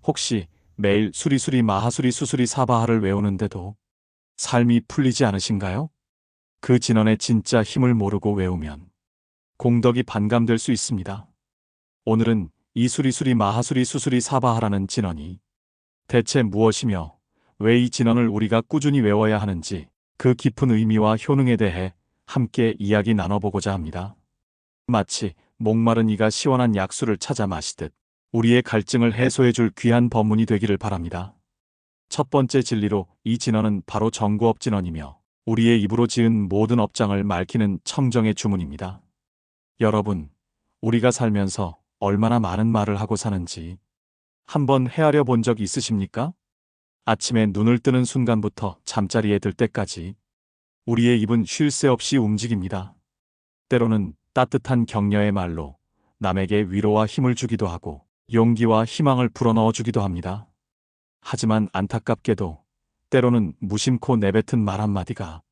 혹시 매일 수리수리 마하수리 수수리 사바하를 외우는데도 삶이 풀리지 않으신가요? 그 진원의 진짜 힘을 모르고 외우면 공덕이 반감될 수 있습니다. 오늘은 이 수리수리 마하수리 수수리 사바하라는 진원이 대체 무엇이며 왜 이 진원을 우리가 꾸준히 외워야 하는지 그 깊은 의미와 효능에 대해 함께 이야기 나눠보고자 합니다. 마치 목마른 이가 시원한 약수를 찾아 마시듯 우리의 갈증을 해소해줄 귀한 법문이 되기를 바랍니다. 첫 번째 진리로 이 진언은 바로 정구업 진언이며 우리의 입으로 지은 모든 업장을 맑히는 청정의 주문입니다. 여러분, 우리가 살면서 얼마나 많은 말을 하고 사는지 한번 헤아려 본 적 있으십니까? 아침에 눈을 뜨는 순간부터 잠자리에 들 때까지 우리의 입은 쉴 새 없이 움직입니다. 때로는 따뜻한 격려의 말로 남에게 위로와 힘을 주기도 하고 용기와 희망을 불어넣어 주기도 합니다. 하지만 안타깝게도 때로는 무심코 내뱉은 말 한마디가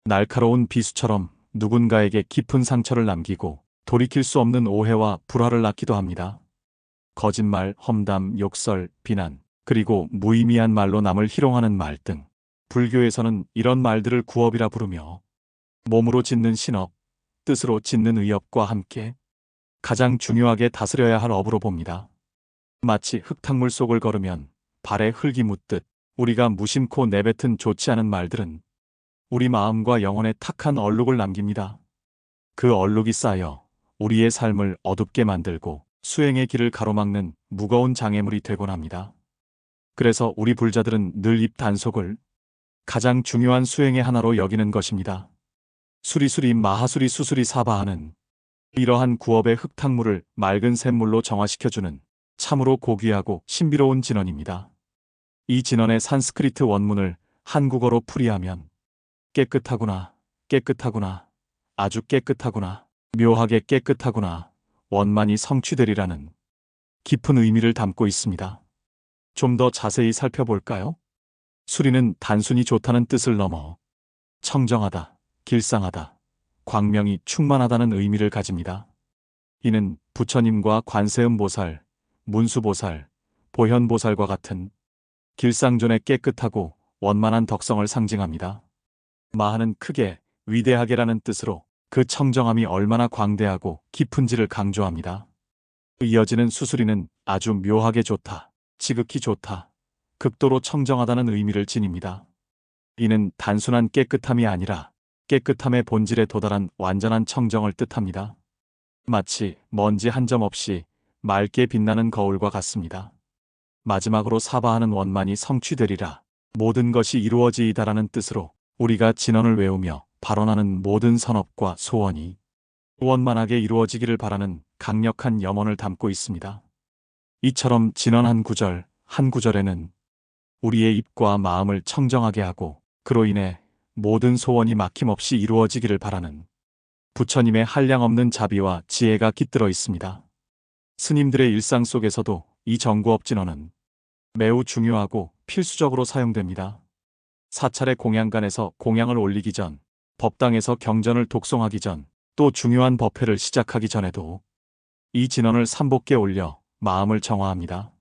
날카로운 비수처럼 누군가에게 깊은 상처를 남기고 돌이킬 수 없는 오해와 불화를 낳기도 합니다. 거짓말, 험담, 욕설, 비난, 그리고 무의미한 말로 남을 희롱하는 말 등 불교에서는 이런 말들을 구업이라 부르며 몸으로 짓는 신업, 뜻으로 짓는 의업과 함께 가장 중요하게 다스려야 할 업으로 봅니다. 마치 흙탕물 속을 걸으면 발에 흙이 묻듯 우리가 무심코 내뱉은 좋지 않은 말들은 우리 마음과 영혼에 탁한 얼룩을 남깁니다. 그 얼룩이 쌓여 우리의 삶을 어둡게 만들고 수행의 길을 가로막는 무거운 장애물이 되곤 합니다. 그래서 우리 불자들은 늘 입 단속을 가장 중요한 수행의 하나로 여기는 것입니다. 수리수리 마하수리 수수리 사바하는 이러한 구업의 흙탕물을 맑은 샘물로 정화시켜주는 참으로 고귀하고 신비로운 진언입니다. 이 진언의 산스크리트 원문을 한국어로 풀이하면 깨끗하구나, 깨끗하구나, 아주 깨끗하구나, 묘하게 깨끗하구나, 원만히 성취되리라는 깊은 의미를 담고 있습니다. 좀 더 자세히 살펴볼까요? 수리는 단순히 좋다는 뜻을 넘어 청정하다, 길상하다, 광명이 충만하다는 의미를 가집니다. 이는 부처님과 관세음보살, 문수보살, 보현보살과 같은 길상존의 깨끗하고 원만한 덕성을 상징합니다. 마하는 크게, 위대하게라는 뜻으로 그 청정함이 얼마나 광대하고 깊은지를 강조합니다. 이어지는 수수리는 아주 묘하게 좋다, 지극히 좋다, 극도로 청정하다는 의미를 지닙니다. 이는 단순한 깨끗함이 아니라 깨끗함의 본질에 도달한 완전한 청정을 뜻합니다. 마치 먼지 한 점 없이 맑게 빛나는 거울과 같습니다. 마지막으로 사바하는 원만이 성취되리라, 모든 것이 이루어지이다라는 뜻으로 우리가 진언을 외우며 발언하는 모든 선업과 소원이 원만하게 이루어지기를 바라는 강력한 염원을 담고 있습니다. 이처럼 진언 한 구절, 한 구절에는 우리의 입과 마음을 청정하게 하고 그로 인해 모든 소원이 막힘없이 이루어지기를 바라는 부처님의 한량없는 자비와 지혜가 깃들어 있습니다. 스님들의 일상 속에서도 이 정구업 진언은 매우 중요하고 필수적으로 사용됩니다. 사찰의 공양간에서 공양을 올리기 전, 법당에서 경전을 독송하기 전, 또 중요한 법회를 시작하기 전에도 이 진언을 삼복께 올려 마음을 정화합니다.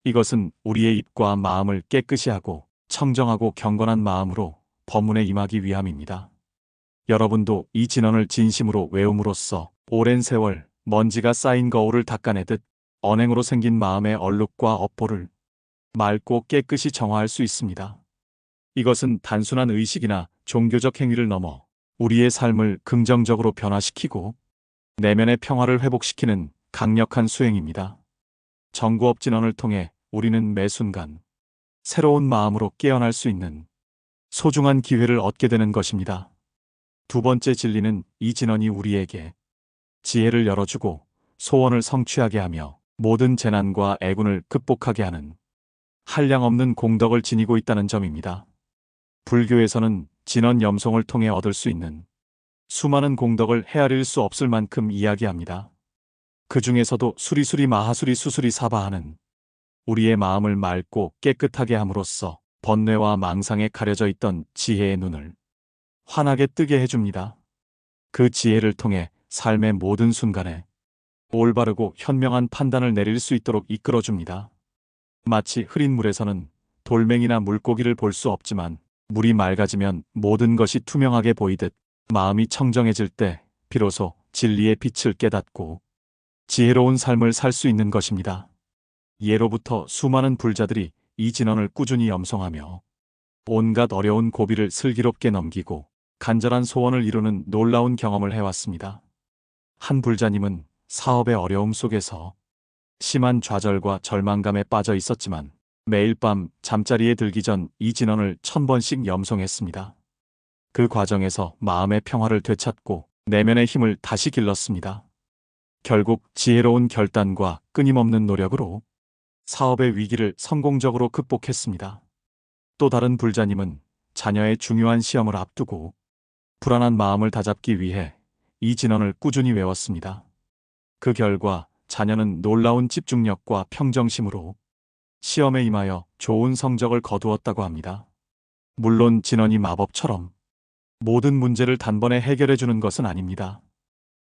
이것은 우리의 입과 마음을 깨끗이 하고 청정하고 경건한 마음으로 법문에 임하기 위함입니다. 여러분도 이 진언을 진심으로 외움으로써 오랜 세월 먼지가 쌓인 거울을 닦아내듯 언행으로 생긴 마음의 얼룩과 업보를 맑고 깨끗이 정화할 수 있습니다. 이것은 단순한 의식이나 종교적 행위를 넘어 우리의 삶을 긍정적으로 변화시키고 내면의 평화를 회복시키는 강력한 수행입니다. 정구업 진언을 통해 우리는 매 순간 새로운 마음으로 깨어날 수 있는 소중한 기회를 얻게 되는 것입니다. 두 번째 진리는 이 진언이 우리에게 지혜를 열어주고 소원을 성취하게 하며 모든 재난과 애군을 극복하게 하는 한량없는 공덕을 지니고 있다는 점입니다. 불교에서는 진언 염송을 통해 얻을 수 있는 수많은 공덕을 헤아릴 수 없을 만큼 이야기합니다. 그 중에서도 수리수리 마하수리 수수리 사바하는 우리의 마음을 맑고 깨끗하게 함으로써 번뇌와 망상에 가려져 있던 지혜의 눈을 환하게 뜨게 해줍니다. 그 지혜를 통해 삶의 모든 순간에 올바르고 현명한 판단을 내릴 수 있도록 이끌어줍니다. 마치 흐린 물에서는 돌멩이나 물고기를 볼 수 없지만 물이 맑아지면 모든 것이 투명하게 보이듯 마음이 청정해질 때 비로소 진리의 빛을 깨닫고 지혜로운 삶을 살 수 있는 것입니다. 예로부터 수많은 불자들이 이 진언을 꾸준히 염송하며 온갖 어려운 고비를 슬기롭게 넘기고 간절한 소원을 이루는 놀라운 경험을 해왔습니다. 한 불자님은 사업의 어려움 속에서 심한 좌절과 절망감에 빠져 있었지만 매일 밤 잠자리에 들기 전 이 진언을 1000번씩 염송했습니다. 그 과정에서 마음의 평화를 되찾고 내면의 힘을 다시 길렀습니다. 결국 지혜로운 결단과 끊임없는 노력으로 사업의 위기를 성공적으로 극복했습니다. 또 다른 불자님은 자녀의 중요한 시험을 앞두고 불안한 마음을 다잡기 위해 이 진언을 꾸준히 외웠습니다. 그 결과 자녀는 놀라운 집중력과 평정심으로 시험에 임하여 좋은 성적을 거두었다고 합니다. 물론 진언이 마법처럼 모든 문제를 단번에 해결해 주는 것은 아닙니다.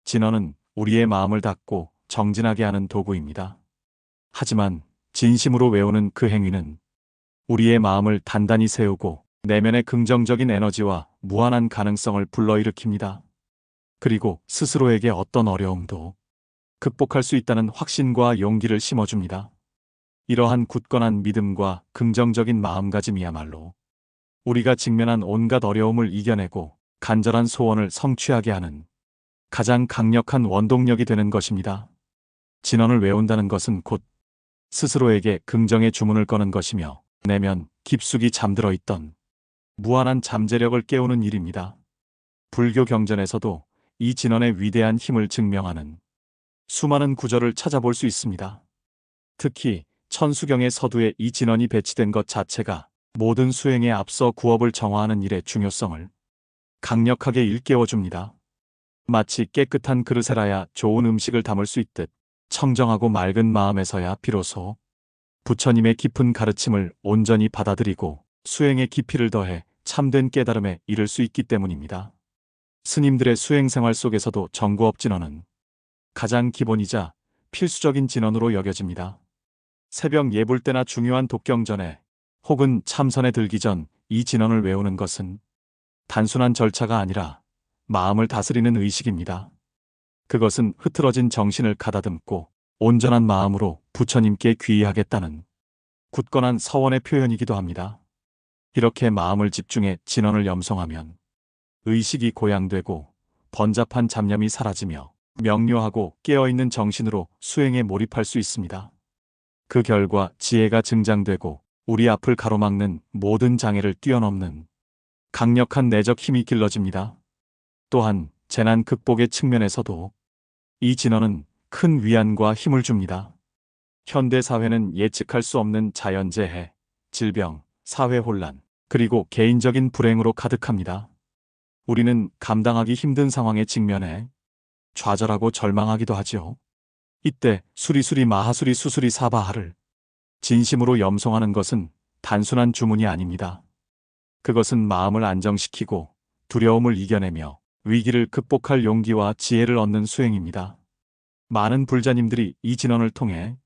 진언은 우리의 마음을 닫고 정진하게 하는 도구입니다. 하지만 진심으로 외우는 그 행위는 우리의 마음을 단단히 세우고 내면의 긍정적인 에너지와 무한한 가능성을 불러일으킵니다. 그리고 스스로에게 어떤 어려움도 극복할 수 있다는 확신과 용기를 심어줍니다. 이러한 굳건한 믿음과 긍정적인 마음가짐이야말로 우리가 직면한 온갖 어려움을 이겨내고 간절한 소원을 성취하게 하는 가장 강력한 원동력이 되는 것입니다. 진언을 외운다는 것은 곧 스스로에게 긍정의 주문을 거는 것이며 내면 깊숙이 잠들어 있던 무한한 잠재력을 깨우는 일입니다. 불교 경전에서도 이 진언의 위대한 힘을 증명하는 수많은 구절을 찾아볼 수 있습니다. 특히 천수경의 서두에 이 진언이 배치된 것 자체가 모든 수행에 앞서 구업을 정화하는 일의 중요성을 강력하게 일깨워줍니다. 마치 깨끗한 그릇에라야 좋은 음식을 담을 수 있듯 청정하고 맑은 마음에서야 비로소 부처님의 깊은 가르침을 온전히 받아들이고 수행의 깊이를 더해 참된 깨달음에 이를 수 있기 때문입니다. 스님들의 수행 생활 속에서도 정구업 진언은 가장 기본이자 필수적인 진언으로 여겨집니다. 새벽 예불 때나 중요한 독경 전에 혹은 참선에 들기 전 이 진언을 외우는 것은 단순한 절차가 아니라 마음을 다스리는 의식입니다. 그것은 흐트러진 정신을 가다듬고 온전한 마음으로 부처님께 귀의하겠다는 굳건한 서원의 표현이기도 합니다. 이렇게 마음을 집중해 진언을 염송하면 의식이 고양되고 번잡한 잡념이 사라지며 명료하고 깨어있는 정신으로 수행에 몰입할 수 있습니다. 그 결과 지혜가 증장되고 우리 앞을 가로막는 모든 장애를 뛰어넘는 강력한 내적 힘이 길러집니다. 또한 재난 극복의 측면에서도 이 진언은 큰 위안과 힘을 줍니다. 현대 사회는 예측할 수 없는 자연재해, 질병, 사회혼란, 그리고 개인적인 불행으로 가득합니다. 우리는 감당하기 힘든 상황에 직면해 좌절하고 절망하기도 하지요. 이때 수리수리 마하수리 수수리 사바하를 진심으로 염송하는 것은 단순한 주문이 아닙니다. 그것은 마음을 안정시키고 두려움을 이겨내며 위기를 극복할 용기와 지혜를 얻는 수행입니다. 많은 불자님들이 이 진언을 통해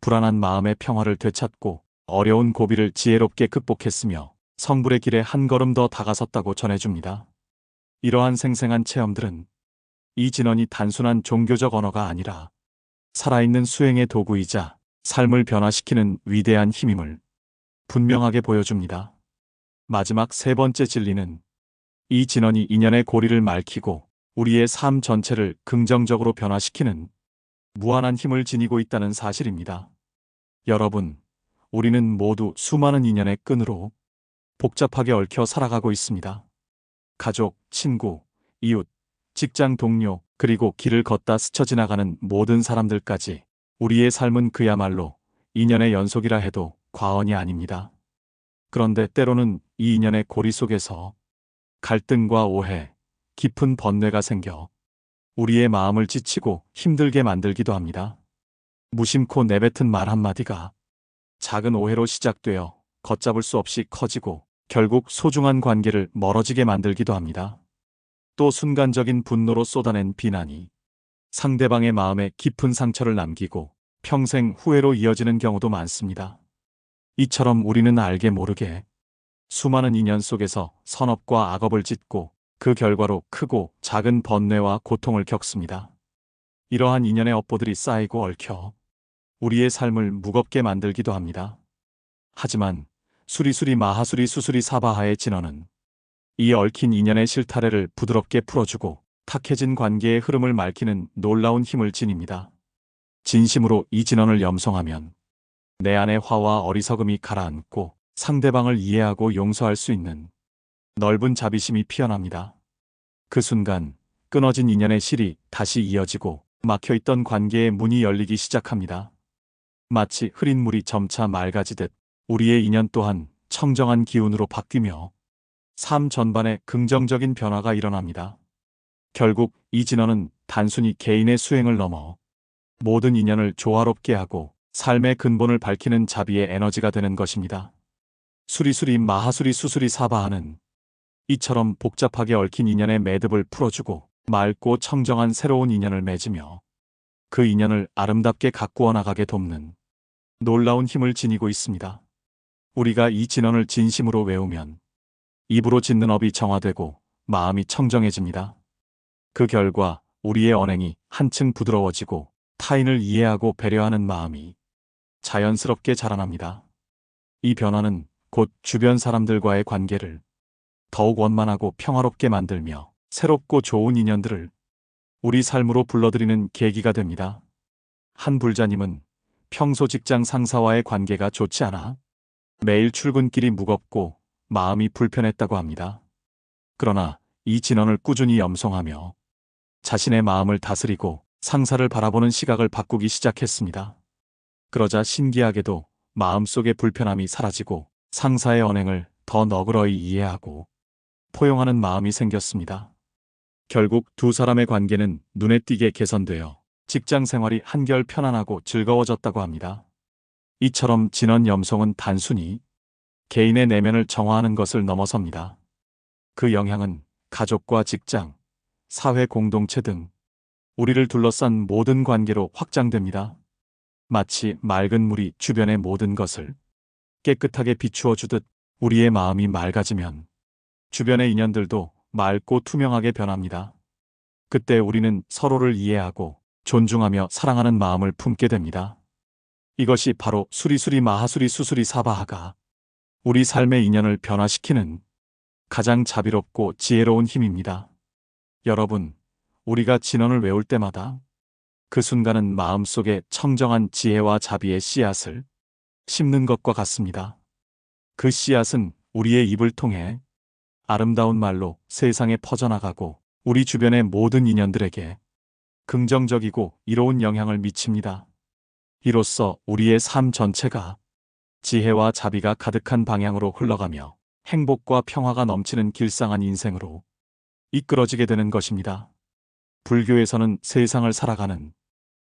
불안한 마음의 평화를 되찾고 어려운 고비를 지혜롭게 극복했으며 성불의 길에 한 걸음 더 다가섰다고 전해줍니다. 이러한 생생한 체험들은 이 진언이 단순한 종교적 언어가 아니라 살아있는 수행의 도구이자 삶을 변화시키는 위대한 힘임을 분명하게 보여줍니다. 마지막 세 번째 진리는 이 진언이 인연의 고리를 맑히고 우리의 삶 전체를 긍정적으로 변화시키는 무한한 힘을 지니고 있다는 사실입니다. 여러분, 우리는 모두 수많은 인연의 끈으로 복잡하게 얽혀 살아가고 있습니다. 가족, 친구, 이웃, 직장 동료, 그리고 길을 걷다 스쳐 지나가는 모든 사람들까지 우리의 삶은 그야말로 인연의 연속이라 해도 과언이 아닙니다. 그런데 때로는 이 인연의 고리 속에서 갈등과 오해, 깊은 번뇌가 생겨 우리의 마음을 지치고 힘들게 만들기도 합니다. 무심코 내뱉은 말 한마디가 작은 오해로 시작되어 걷잡을 수 없이 커지고 결국 소중한 관계를 멀어지게 만들기도 합니다. 또 순간적인 분노로 쏟아낸 비난이 상대방의 마음에 깊은 상처를 남기고 평생 후회로 이어지는 경우도 많습니다. 이처럼 우리는 알게 모르게 수많은 인연 속에서 선업과 악업을 짓고 그 결과로 크고 작은 번뇌와 고통을 겪습니다. 이러한 인연의 업보들이 쌓이고 얽혀 우리의 삶을 무겁게 만들기도 합니다. 하지만 수리수리 마하수리 수수리 사바하의 진언은 이 얽힌 인연의 실타래를 부드럽게 풀어주고 탁해진 관계의 흐름을 맑히는 놀라운 힘을 지닙니다. 진심으로 이 진언을 염송하면 내 안의 화와 어리석음이 가라앉고 상대방을 이해하고 용서할 수 있는 넓은 자비심이 피어납니다. 그 순간 끊어진 인연의 실이 다시 이어지고 막혀있던 관계의 문이 열리기 시작합니다. 마치 흐린 물이 점차 맑아지듯 우리의 인연 또한 청정한 기운으로 바뀌며 삶 전반에 긍정적인 변화가 일어납니다. 결국 이 진언은 단순히 개인의 수행을 넘어 모든 인연을 조화롭게 하고 삶의 근본을 밝히는 자비의 에너지가 되는 것입니다. 수리수리 마하수리 수수리 사바하는 이처럼 복잡하게 얽힌 인연의 매듭을 풀어주고 맑고 청정한 새로운 인연을 맺으며 그 인연을 아름답게 가꾸어 나가게 돕는 놀라운 힘을 지니고 있습니다. 우리가 이 진언을 진심으로 외우면 입으로 짓는 업이 정화되고 마음이 청정해집니다. 그 결과 우리의 언행이 한층 부드러워지고 타인을 이해하고 배려하는 마음이 자연스럽게 자라납니다. 이 변화는 곧 주변 사람들과의 관계를 더욱 원만하고 평화롭게 만들며 새롭고 좋은 인연들을 우리 삶으로 불러들이는 계기가 됩니다. 한 불자님은 평소 직장 상사와의 관계가 좋지 않아 매일 출근길이 무겁고 마음이 불편했다고 합니다. 그러나 이 진언을 꾸준히 염송하며 자신의 마음을 다스리고 상사를 바라보는 시각을 바꾸기 시작했습니다. 그러자 신기하게도 마음속의 불편함이 사라지고 상사의 언행을 더 너그러이 이해하고 포용하는 마음이 생겼습니다. 결국 두 사람의 관계는 눈에 띄게 개선되어 직장 생활이 한결 편안하고 즐거워졌다고 합니다. 이처럼 진언 염송은 단순히 개인의 내면을 정화하는 것을 넘어섭니다. 그 영향은 가족과 직장, 사회 공동체 등 우리를 둘러싼 모든 관계로 확장됩니다. 마치 맑은 물이 주변의 모든 것을 깨끗하게 비추어 주듯 우리의 마음이 맑아지면 주변의 인연들도 맑고 투명하게 변합니다. 그때 우리는 서로를 이해하고 존중하며 사랑하는 마음을 품게 됩니다. 이것이 바로 수리수리 마하수리 수수리 사바하가 우리 삶의 인연을 변화시키는 가장 자비롭고 지혜로운 힘입니다. 여러분, 우리가 진언을 외울 때마다 그 순간은 마음속에 청정한 지혜와 자비의 씨앗을 심는 것과 같습니다. 그 씨앗은 우리의 입을 통해 아름다운 말로 세상에 퍼져나가고 우리 주변의 모든 인연들에게 긍정적이고 이로운 영향을 미칩니다. 이로써 우리의 삶 전체가 지혜와 자비가 가득한 방향으로 흘러가며 행복과 평화가 넘치는 길상한 인생으로 이끌어지게 되는 것입니다. 불교에서는 세상을 살아가는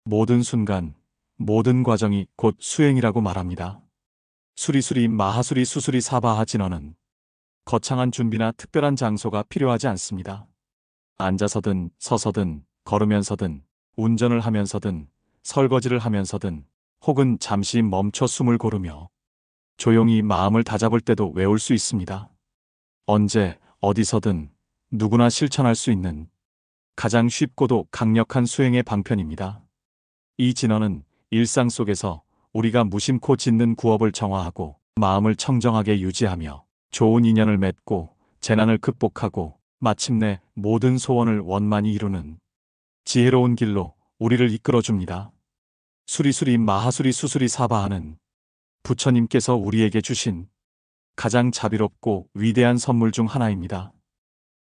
모든 순간, 모든 과정이 곧 수행이라고 말합니다. 수리수리 마하수리 수수리 사바하 진언은 거창한 준비나 특별한 장소가 필요하지 않습니다. 앉아서든 서서든 걸으면서든 운전을 하면서든 설거지를 하면서든 혹은 잠시 멈춰 숨을 고르며 조용히 마음을 다잡을 때도 외울 수 있습니다. 언제 어디서든 누구나 실천할 수 있는 가장 쉽고도 강력한 수행의 방편입니다. 이 진언은 일상 속에서 우리가 무심코 짓는 구업을 정화하고 마음을 청정하게 유지하며 좋은 인연을 맺고 재난을 극복하고 마침내 모든 소원을 원만히 이루는 지혜로운 길로 우리를 이끌어줍니다. 수리수리 마하수리 수수리 사바하는 부처님께서 우리에게 주신 가장 자비롭고 위대한 선물 중 하나입니다.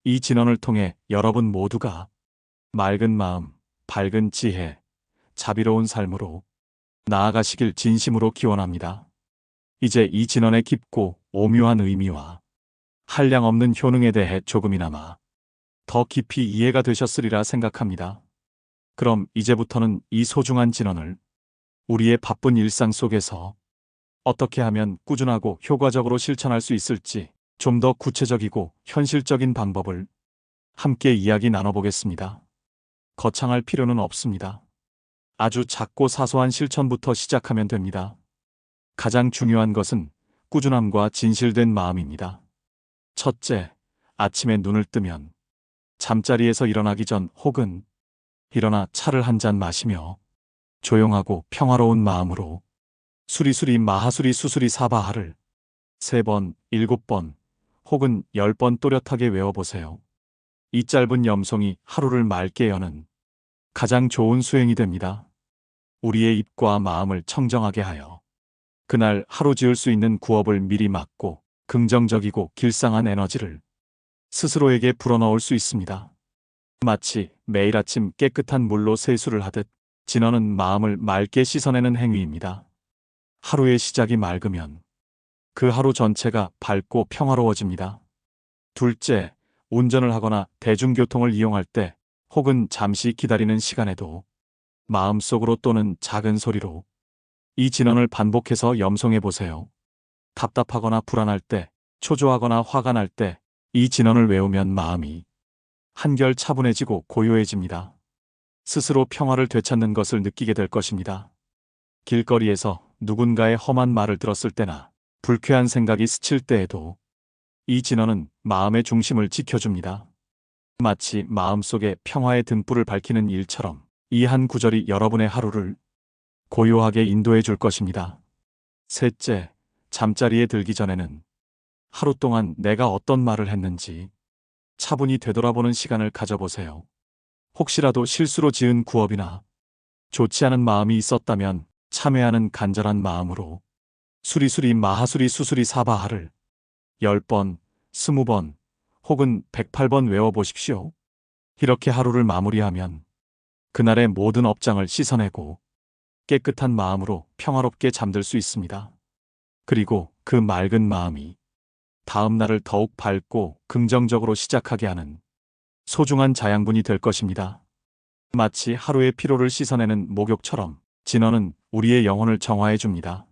이 진언을 통해 여러분 모두가 맑은 마음, 밝은 지혜, 자비로운 삶으로 나아가시길 진심으로 기원합니다. 이제 이 진언의 깊고 오묘한 의미와 한량없는 효능에 대해 조금이나마 더 깊이 이해가 되셨으리라 생각합니다. 그럼 이제부터는 이 소중한 진언을 우리의 바쁜 일상 속에서 어떻게 하면 꾸준하고 효과적으로 실천할 수 있을지 좀 더 구체적이고 현실적인 방법을 함께 이야기 나눠보겠습니다. 거창할 필요는 없습니다. 아주 작고 사소한 실천부터 시작하면 됩니다. 가장 중요한 것은 꾸준함과 진실된 마음입니다. 첫째, 아침에 눈을 뜨면 잠자리에서 일어나기 전 혹은 일어나 차를 한 잔 마시며 조용하고 평화로운 마음으로 수리수리 마하수리 수수리 사바하를 3번, 7번 혹은 10번 또렷하게 외워보세요. 이 짧은 염송이 하루를 맑게 여는 가장 좋은 수행이 됩니다. 우리의 입과 마음을 청정하게 하여 그날 하루 지을 수 있는 구업을 미리 막고 긍정적이고 길상한 에너지를 스스로에게 불어넣을 수 있습니다. 마치 매일 아침 깨끗한 물로 세수를 하듯 진언은 마음을 맑게 씻어내는 행위입니다. 하루의 시작이 맑으면 그 하루 전체가 밝고 평화로워집니다. 둘째, 운전을 하거나 대중교통을 이용할 때 혹은 잠시 기다리는 시간에도 마음속으로 또는 작은 소리로 이 진언을 반복해서 염송해 보세요. 답답하거나 불안할 때, 초조하거나 화가 날 때 이 진언을 외우면 마음이 한결 차분해지고 고요해집니다. 스스로 평화를 되찾는 것을 느끼게 될 것입니다. 길거리에서 누군가의 험한 말을 들었을 때나 불쾌한 생각이 스칠 때에도 이 진언은 마음의 중심을 지켜줍니다. 마치 마음속에 평화의 등불을 밝히는 일처럼 이 한 구절이 여러분의 하루를 고요하게 인도해 줄 것입니다. 셋째, 잠자리에 들기 전에는 하루 동안 내가 어떤 말을 했는지 차분히 되돌아보는 시간을 가져보세요. 혹시라도 실수로 지은 구업이나 좋지 않은 마음이 있었다면 참회하는 간절한 마음으로 수리수리 마하수리 수수리 사바하를 10번, 20번 혹은 108번 외워보십시오. 이렇게 하루를 마무리하면 그날의 모든 업장을 씻어내고 깨끗한 마음으로 평화롭게 잠들 수 있습니다. 그리고 그 맑은 마음이 다음 날을 더욱 밝고 긍정적으로 시작하게 하는 소중한 자양분이 될 것입니다. 마치 하루의 피로를 씻어내는 목욕처럼 진언은 우리의 영혼을 정화해 줍니다.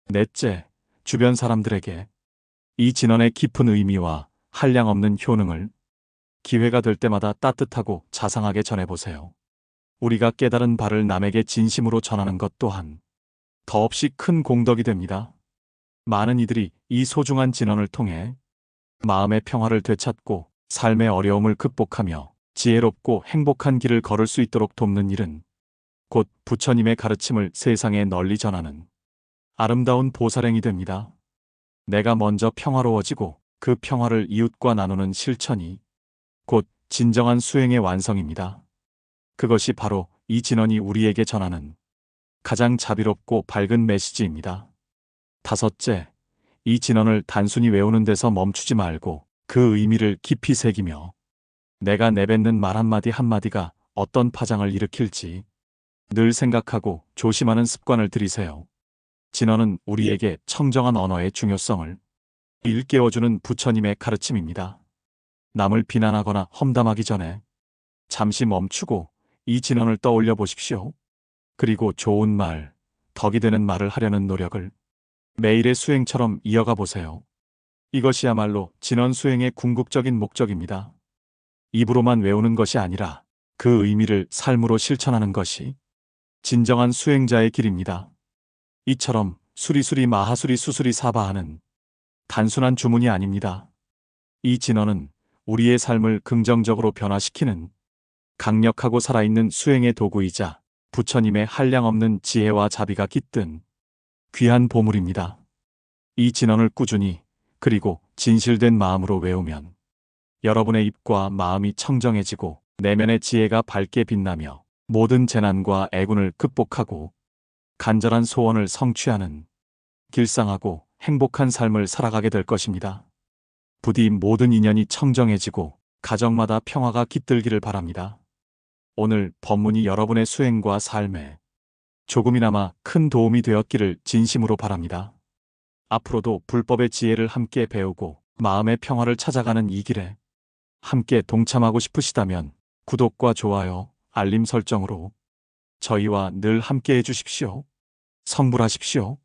넷째, 주변 사람들에게 이 진언의 깊은 의미와 한량없는 효능을 기회가 될 때마다 따뜻하고 자상하게 전해보세요. 우리가 깨달은 바를 남에게 진심으로 전하는 것 또한 더없이 큰 공덕이 됩니다. 많은 이들이 이 소중한 진언을 통해 마음의 평화를 되찾고 삶의 어려움을 극복하며 지혜롭고 행복한 길을 걸을 수 있도록 돕는 일은 곧 부처님의 가르침을 세상에 널리 전하는 아름다운 보살행이 됩니다. 내가 먼저 평화로워지고 그 평화를 이웃과 나누는 실천이 곧 진정한 수행의 완성입니다. 그것이 바로 이 진언이 우리에게 전하는 가장 자비롭고 밝은 메시지입니다. 다섯째, 이 진언을 단순히 외우는 데서 멈추지 말고 그 의미를 깊이 새기며 내가 내뱉는 말 한마디 한마디가 어떤 파장을 일으킬지 늘 생각하고 조심하는 습관을 들이세요. 진언은 우리에게 청정한 언어의 중요성을 일깨워주는 부처님의 가르침입니다. 남을 비난하거나 험담하기 전에 잠시 멈추고 이 진언을 떠올려 보십시오. 그리고 좋은 말, 덕이 되는 말을 하려는 노력을 매일의 수행처럼 이어가 보세요. 이것이야말로 진언 수행의 궁극적인 목적입니다. 입으로만 외우는 것이 아니라 그 의미를 삶으로 실천하는 것이 진정한 수행자의 길입니다. 이처럼 수리수리 마하수리 수수리 사바하는 단순한 주문이 아닙니다. 이 진언은 우리의 삶을 긍정적으로 변화시키는 강력하고 살아있는 수행의 도구이자 부처님의 한량없는 지혜와 자비가 깃든 귀한 보물입니다. 이 진언을 꾸준히 그리고 진실된 마음으로 외우면 여러분의 입과 마음이 청정해지고 내면의 지혜가 밝게 빛나며 모든 재난과 애군을 극복하고 간절한 소원을 성취하는 길상하고 행복한 삶을 살아가게 될 것입니다. 부디 모든 인연이 청정해지고 가정마다 평화가 깃들기를 바랍니다. 오늘 법문이 여러분의 수행과 삶에 조금이나마 큰 도움이 되었기를 진심으로 바랍니다. 앞으로도 불법의 지혜를 함께 배우고 마음의 평화를 찾아가는 이 길에 함께 동참하고 싶으시다면 구독과 좋아요, 알림 설정으로 저희와 늘 함께 해주십시오. 성불하십시오.